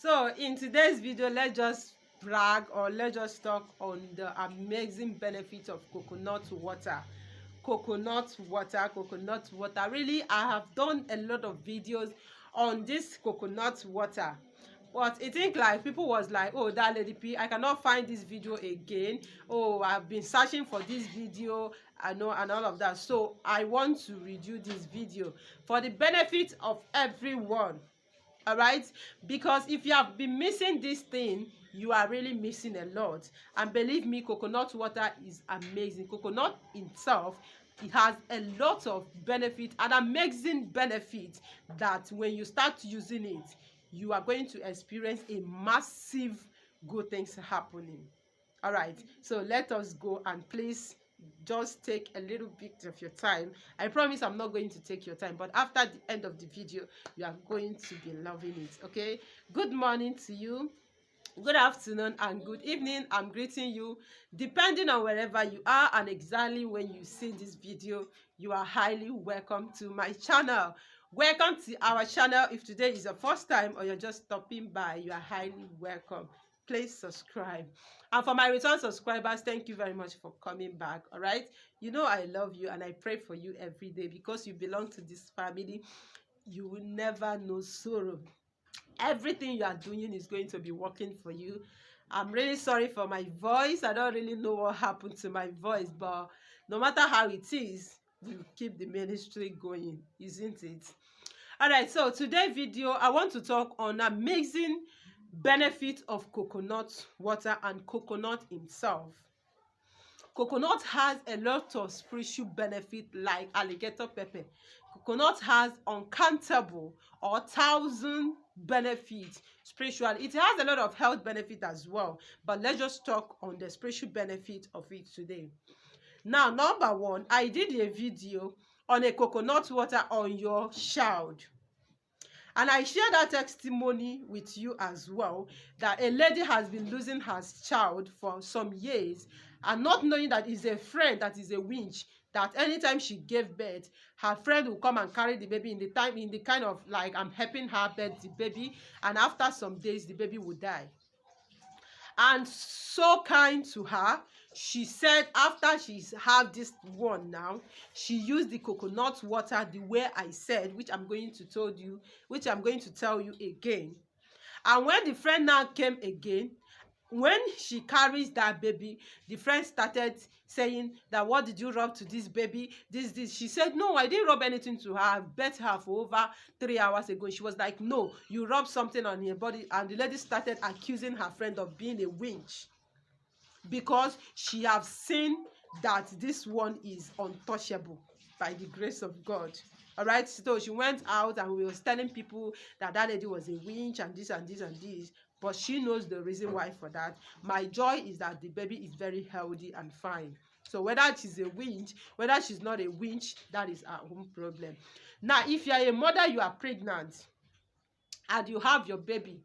So in today's video, let's just brag or let's just talk on the amazing benefits of coconut water. Coconut water. Really, I have done a lot of videos on this coconut water. But it think like people was like, oh, that lady P, I cannot find this video again. Oh, I've been searching for this video, I know, and all of that. So I want to redo this video for the benefit of everyone. All right, because if you have been missing this thing, you are really missing a lot. And believe me, coconut water is amazing. Coconut itself, it has a lot of benefit, an amazing benefit, that when you start using it, you are going to experience a massive good things happening. All right, so let us go, and please just take a little bit of your time. I promise I'm not going to take your time, but after the end of the video, you are going to be loving it. Okay, good morning to you, good afternoon, and good evening. I'm greeting you depending on wherever you are, and exactly when you see this video. You are highly welcome to my channel. Welcome to our channel. If today is your first time or you're just stopping by, you are highly welcome. Please subscribe. And for my return subscribers, thank you very much for coming back. All right, you know I love you and I pray for you every day, because you belong to this family. You will never know sorrow. Everything you are doing is going to be working for you. I'm really sorry for my voice. I don't really know what happened to my voice, but no matter how it is, we will keep the ministry going, isn't it? All right, so today's video, I want to talk on amazing benefit of coconut water and coconut himself. Coconut has a lot of spiritual benefit like alligator pepper. Coconut has uncountable or 1,000 benefits spiritually. It has a lot of health benefit as well, but let's just talk on the spiritual benefit of it today. Now, number one, I did a video on a coconut water on your child. And I share that testimony with you as well, that a lady has been losing her child for some years, and not knowing that it's a friend that is a winch, that anytime she gave birth, her friend will come and carry the baby in the kind of like, I'm helping her birth the baby, and after some days the baby will die. And so kind to her, she said after she's have this one now, she used the coconut water the way I said, which I'm going to tell you again. And when the friend now came again, when she carries that baby, the friend started saying that, what did you rub to this baby? This. She said, no, I didn't rub anything to her. I bet her for over 3 hours ago. She was like, no, you rubbed something on your body. And the lady started accusing her friend of being a witch, because she have seen that this one is untouchable by the grace of God. All right, so she went out and we was telling people that that lady was a witch and this and this and this, but she knows the reason why for that. My joy is that the baby is very healthy and fine. So whether she's a witch, whether she's not a witch, that is our own problem. Now, if you are a mother, you are pregnant, and you have your baby,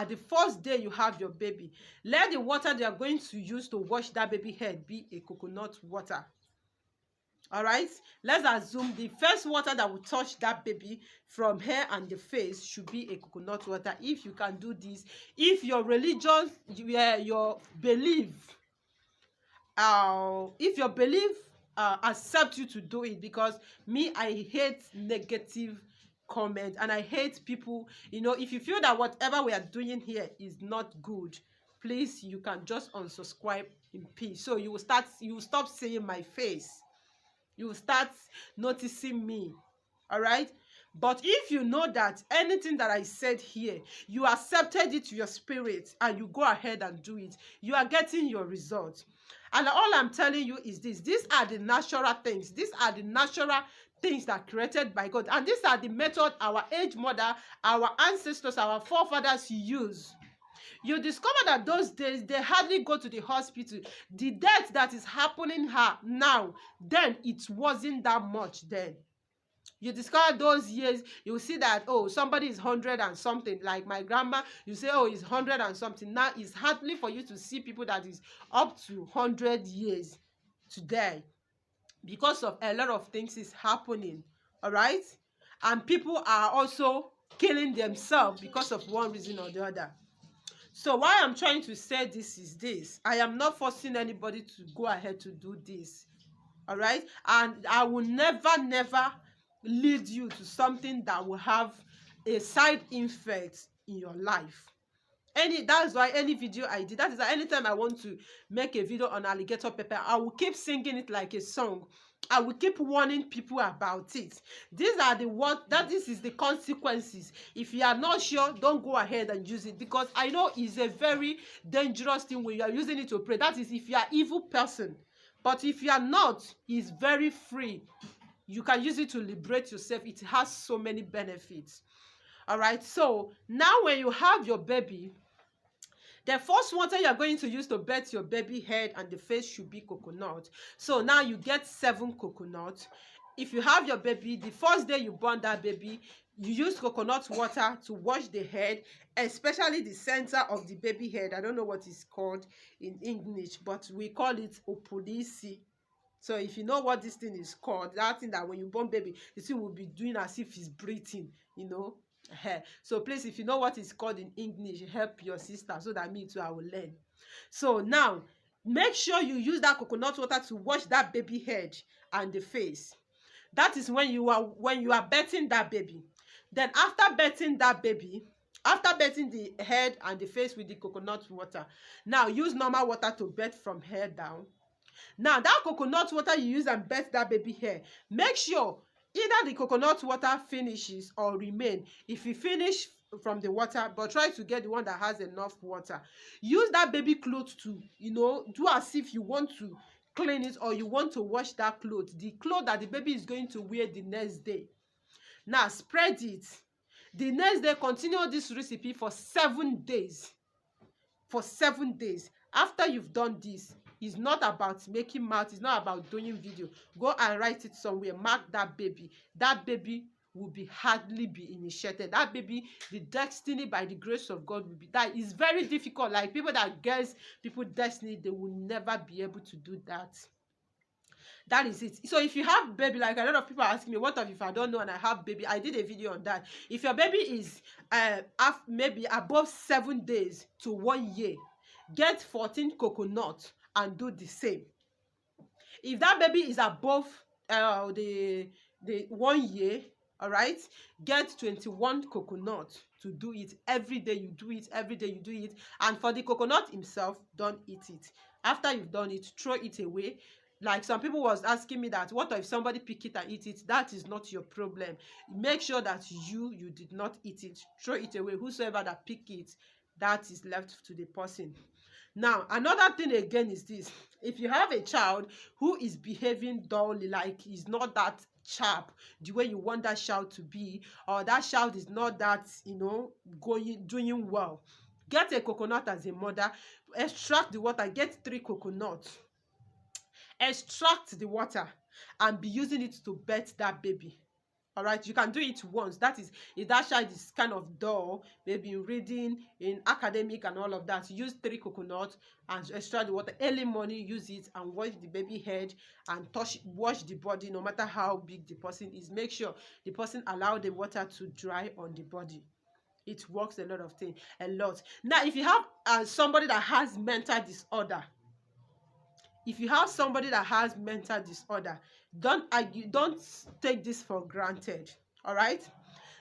the first day you have your baby, let the water they are going to use to wash that baby head be a coconut water. All right, let's assume the first water that will touch that baby from hair and the face should be a coconut water. If you can do this, if your religion, your belief, if your belief accept you to do it, because me, I hate negative comment and I hate people. You know, if you feel that whatever we are doing here is not good, please, you can just unsubscribe in peace. So you will stop seeing my face, you will start noticing me. All right, but if you know that anything that I said here, you accepted it to your spirit and you go ahead and do it, you are getting your result. And all I'm telling you is this: these are the natural things, these are the natural things that are created by God, and these are the method our age mother, our ancestors, our forefathers use. You discover that those days they hardly go to the hospital. The death that is happening her now, then it wasn't that much then. You discover those years, you will see that, oh, somebody is 100 and something. Like my grandma, you say, oh, it's 100 and something. Now it's hardly for you to see people that is up to 100 years today, because of a lot of things is happening. All right, and people are also killing themselves because of one reason or the other. So why I'm trying to say this is this: I am not forcing anybody to go ahead to do this. All right, and I will never lead you to something that will have a side effect in your life. That's why any video I did, that is why anytime I want to make a video on alligator pepper, I will keep singing it like a song. I will keep warning people about it. These are the what that this is the consequences. If you are not sure, don't go ahead and use it, because I know it's a very dangerous thing when you are using it to pray. That is if you are evil person. But if you are not, it's very free. You can use it to liberate yourself. It has so many benefits. All right, so now when you have your baby, the first water you are going to use to bath your baby head and the face should be coconut. So now you get 7 coconuts. If you have your baby, the first day you born that baby, you use coconut water to wash the head, especially the center of the baby head. I don't know what it's called in English, but we call it opulisi. So if you know what this thing is called, that thing that when you born baby, the thing will be doing as if it's breathing, you know. So please, if you know what it's called in English, help your sister so that me too I will learn. So now make sure you use that coconut water to wash that baby head and the face. That is when you are bathing that baby. Then after bathing that baby, after bathing the head and the face with the coconut water, now use normal water to bath from hair down. Now that coconut water you use and bath that baby hair, make sure either the coconut water finishes or remain. If you finish from the water, but try to get the one that has enough water. Use that baby clothes to, do as if you want to clean it or you want to wash that cloth, the cloth that the baby is going to wear the next day. Now spread it. The next day, continue this recipe for 7 days. For 7 days. After you've done this, it's not about making mouth, it's not about doing video. Go and write it somewhere, mark that baby. That baby will be hardly be initiated. That baby, the destiny by the grace of God will be that. It's very difficult. Like people that guess people destiny, they will never be able to do that. That is it. So if you have baby, like a lot of people are asking me, what if I don't know and I have baby? I did a video on that. If your baby is maybe above 7 days to 1 year, get 14 coconuts and do the same. If that baby is above the 1 year, all right, get 21 coconuts to do it. Every day you do it, every day you do it. And for the coconut himself, don't eat it. After you've done it, throw it away. Like some people was asking me that, what if somebody pick it and eat it? That is not your problem. Make sure that you did not eat it. Throw it away. Whosoever that pick it, that is left to the person. Now another thing again is this: if you have a child who is behaving dully, like he's not that sharp the way you want that child to be, or that child is not that doing well, get a coconut as a mother, extract the water, get 3 coconuts, extract the water and be using it to bath that baby. All right, you can do it once. That is, if that child is kind of dull, maybe in reading, in academic and all of that, use 3 coconuts and extract the water. Early morning, use it and wash the baby head and wash the body. No matter how big the person is, make sure the person allow the water to dry on the body. It works a lot. Now if you have somebody that has mental disorder, don't argue, don't take this for granted. All right,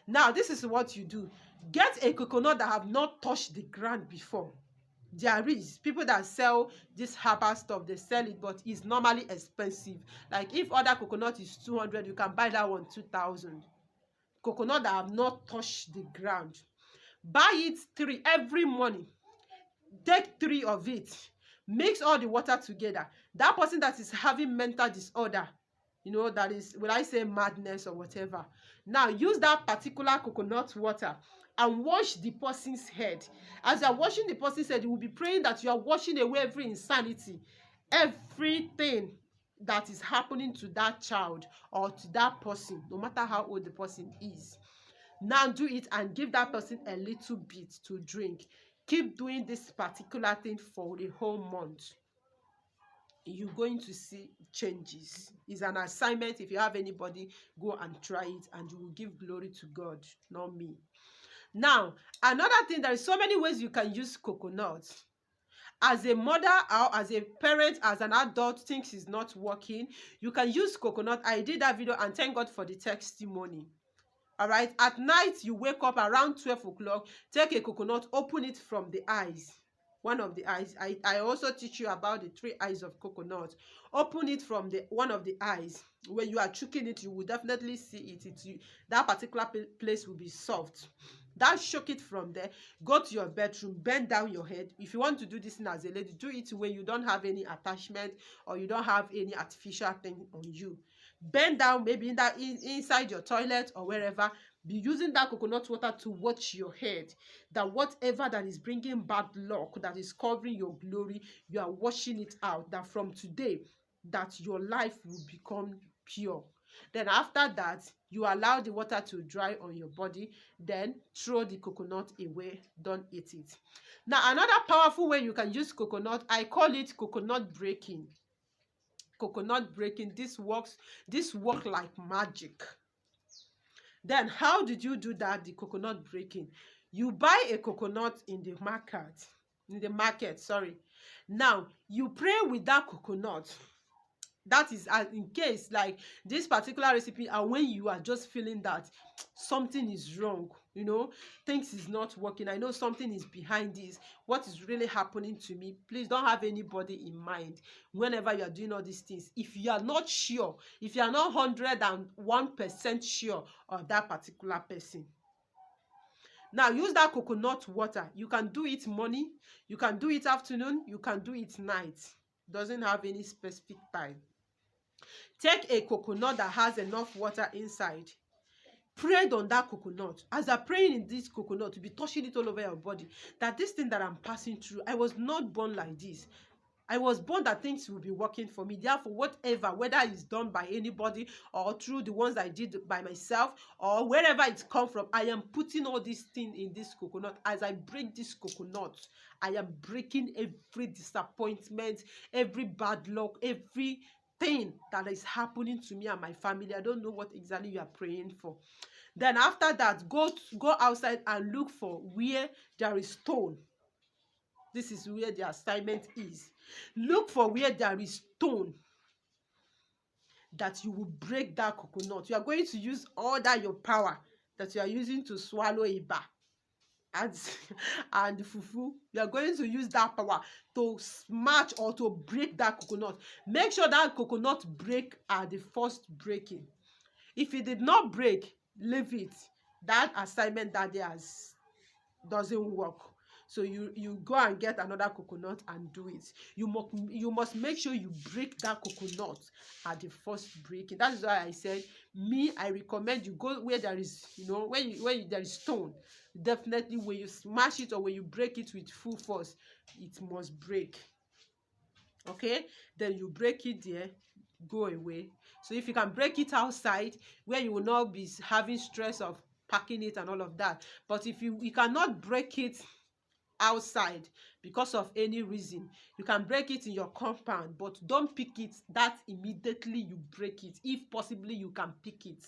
now this is what you do: get a coconut that have not touched the ground before. There is people that sell this herbal stuff, they sell it, but it's normally expensive. Like if other coconut is 200, you can buy that one 2,000. Coconut that have not touched the ground, buy it 3 every morning. Take 3 of it, mix all the water together. That person that is having mental disorder, that is, will I say madness or whatever, now use that particular coconut water and wash the person's head. As you are washing the person's head, you will be praying that you are washing away every insanity, everything that is happening to that child or to that person, no matter how old the person is. Now do it and give that person a little bit to drink. Keep doing this particular thing for the whole month. You're going to see changes. It's an assignment. If you have anybody, go and try it and you will give glory to God, not me. Now, another thing, there is so many ways you can use coconut. As a mother or as a parent, as an adult, things is not working, you can use coconut. I did that video and thank God for the testimony. All right, at night you wake up around 12 o'clock, take a coconut, open it from the eyes, one of the eyes. I also teach you about the 3 eyes of coconut. Open it from the one of the eyes. When you are choking it, you will definitely see it. That particular place will be soft. That shook it from there. Go to your bedroom, bend down your head. If you want to do this thing as a lady, do it when you don't have any attachment or you don't have any artificial thing on you. Bend down, maybe inside your toilet or wherever. Be using that coconut water to wash your head, that whatever that is bringing bad luck, that is covering your glory, you are washing it out, that from today that your life will become pure. Then after that, you allow the water to dry on your body, then throw the coconut away, don't eat it. Now, another powerful way you can use coconut, I call it coconut breaking. Coconut breaking, this works like magic. Then how did you do that? The coconut breaking, you buy a coconut in the market, sorry. Now you pray with that coconut. That is in case like this particular recipe, and when you are just feeling that something is wrong, you know, things is not working, I know something is behind this, what is really happening to me, please don't have anybody in mind whenever you are doing all these things. If you are not sure, if you are not 101% sure of that particular person, now use that coconut water. You can do it morning, you can do it afternoon, you can do it night, doesn't have any specific time. Take a coconut that has enough water inside. Pray on that coconut. As you're praying in this coconut, to be touching it all over your body, that this thing that I'm passing through, I was not born like this. I was born that things will be working for me. Therefore, whatever, whether it's done by anybody or through the ones I did by myself or wherever it's come from, I am putting all these things in this coconut. As I break this coconut, I am breaking every disappointment, every bad luck, every thing that is happening to me and my family. I don't know what exactly you are praying for. Then after that, go outside and look for where there is stone. This is where the assignment is. Look for where there is stone, that you will break that coconut. You are going to use all that your power that you are using to swallow eba and fufu. You are going to use that power to smash or to break that coconut. Make sure that coconut break at the first breaking. If it did not break, leave it. That assignment that day doesn't work. So you go and get another coconut and do it. You must make sure you break that coconut at the first breaking. That is why I said, I recommend you go where there is, when there is stone. Definitely when you smash it or when you break it with full force, it must break. Okay, then you break it there, go away. So if you can break it outside where you will not be having stress of packing it and all of that, but if you cannot break it outside because of any reason, you can break it in your compound, but don't pick it that immediately you break it. If possibly you can pick it.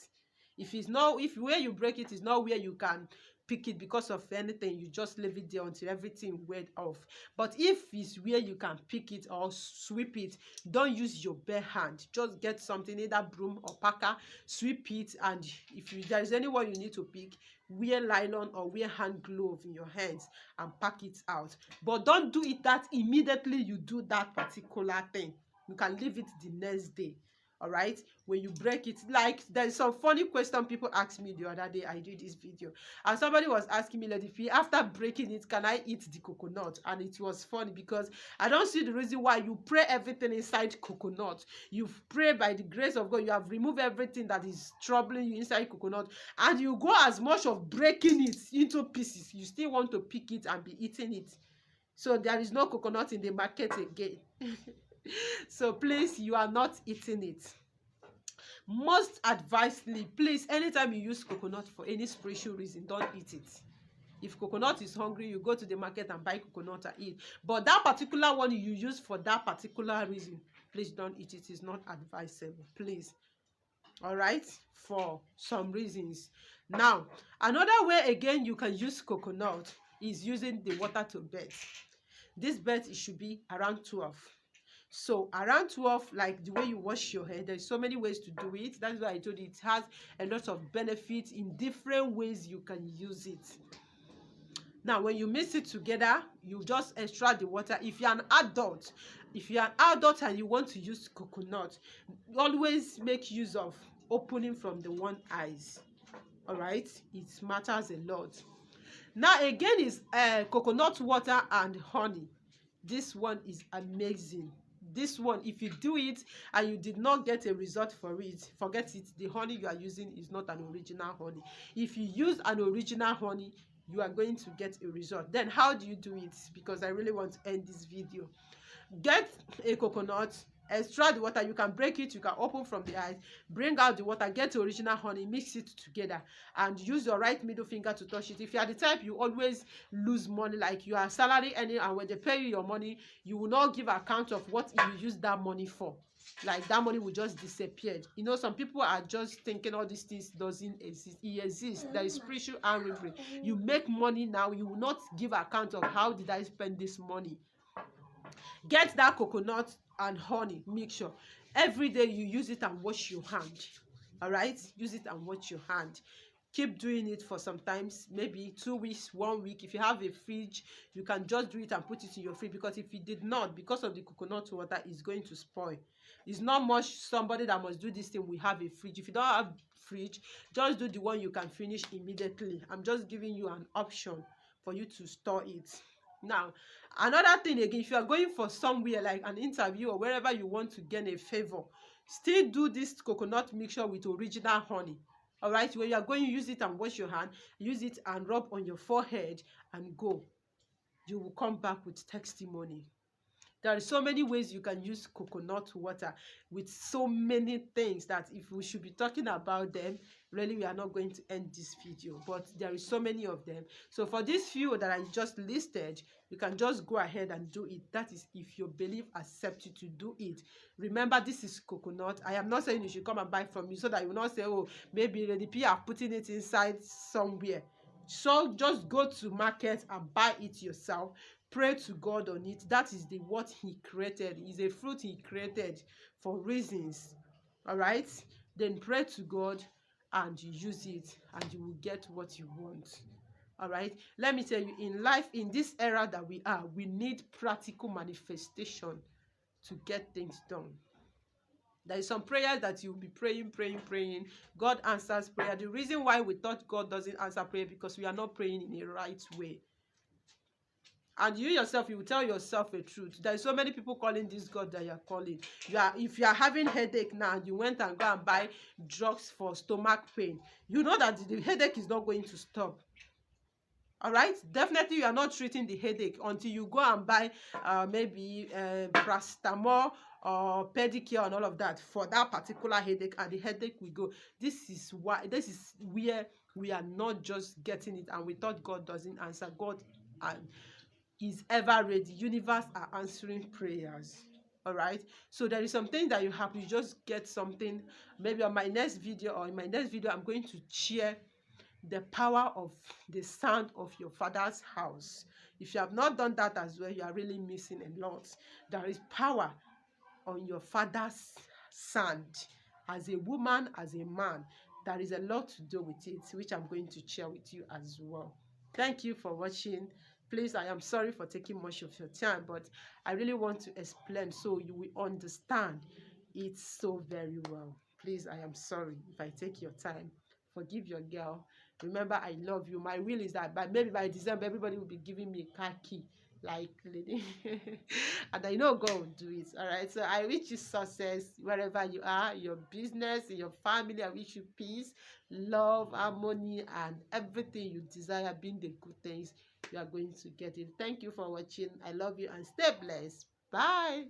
If where you break it is not where you can pick it because of anything, you just leave it there until everything wears off. But if it's where you can pick it or sweep it, don't use your bare hand. Just get something, either broom or packer, sweep it, and if there is anyone you need to pick, wear nylon or wear hand glove in your hands and pack it out. But don't do it that immediately you do that particular thing. You can leave it the next day. All right, when you break it, like there's some funny question people asked me the other day. I did this video and somebody was asking me, Lady P, after breaking it, can I eat the coconut? And it was funny because I don't see the reason why you pray everything inside coconut. You pray by the grace of God, you have removed everything that is troubling you inside coconut, and you go as much of breaking it into pieces. You still want to pick it and be eating it. So there is no coconut in the market again. So please, you are not eating it. Most advisedly, please, anytime you use coconut for any spiritual reason, don't eat it. If coconut is hungry, you go to the market and buy coconut and eat. But that particular one you use for that particular reason, please don't eat it. It's not advisable, please. All right, for some reasons. Now, another way again you can use coconut is using the water to bathe. This bath, it should be around 12. So around 12, like the way you wash your hair, there's so many ways to do it. That's why I told you it has a lot of benefits in different ways you can use it. Now, when you mix it together, you just extract the water. If you're an adult, and you want to use coconut, always make use of opening from the one eyes. All right, it matters a lot. Now again is coconut water and honey. This one is amazing. This one, if you do it and you did not get a result for it, forget it. The honey you are using is not an original honey. If you use an original honey, you are going to get a result. Then how do you do it? Because I really want to end this video. Get a coconut, extract the water. You can break it, you can open from the eyes, bring out the water, get the original honey, mix it together, and use your right middle finger to touch it. If you are the type you always lose money, like you are salary earning, and when they pay you your money, you will not give account of what you use that money for. Like that money will just disappear. You know, some people are just thinking all these things doesn't exist. It exists. There is spiritual and real. You make money now, you will not give account of how did I spend this money. Get that coconut and honey mixture. Every day you use it and wash your hand. All right, use it and wash your hand. Keep doing it for sometimes, maybe 2 weeks, 1 week. If you have a fridge, you can just do it and put it in your fridge, because if you did not, because of the coconut water, it's going to spoil. It's not much somebody that must do this thing we have a fridge. If you don't have fridge, just do the one you can finish immediately. I'm just giving you an option for you to store it. Now, another thing again, if you are going for somewhere like an interview or wherever you want to gain a favor, still do this coconut mixture with original honey. All right, when you are going, use it and wash your hand, use it and rub on your forehead and go. You will come back with testimony. There are so many ways you can use coconut water, with so many things that if we should be talking about them, really we are not going to end this video, but there is so many of them. So for these few that I just listed, you can just go ahead and do it. That is if your belief accepts you to do it. Remember, this is coconut. I am not saying you should come and buy from me, so that you will not say, oh, maybe Lady P are putting it inside somewhere. So just go to market and buy it yourself. Pray to God on it. That is the what he created. It's a fruit he created for reasons. All right, then pray to God and you use it and you will get what you want. All right, let me tell you, in life, in this era that we are, we need practical manifestation to get things done. There is some prayers that you'll be praying. God answers prayer. The reason why we thought God doesn't answer prayer, because we are not praying in a right way. And you yourself, you will tell yourself a truth. There are so many people calling this God that you are calling. If you are having headache now, you went and go and buy drugs for stomach pain, you know that the headache is not going to stop. All right, definitely you are not treating the headache until you go and buy maybe paracetamol or pedicure and all of that for that particular headache, and the headache will go. This is where we are not just getting it, and we thought God doesn't answer. God is ever ready. Universe are answering prayers. All right, so there is something that you have. You just get something. Maybe on my next video, I'm going to share the power of the sound of your father's house. If you have not done that as well, you are really missing a lot. There is power on your father's sound. As a woman, as a man, there is a lot to do with it, which I'm going to share with you as well. Thank you for watching. Please, I am sorry for taking much of your time, but I really want to explain so you will understand it so very well. Please, I am sorry if I take your time. Forgive your girl. Remember, I love you. My will is that maybe by December, everybody will be giving me a car key, like Lady. And I know God will do it. All right. So I wish you success wherever you are, your business, in your family. I wish you peace, love, harmony, and everything you desire, being the good things, you are going to get it. Thank you for watching. I love you and stay blessed. Bye.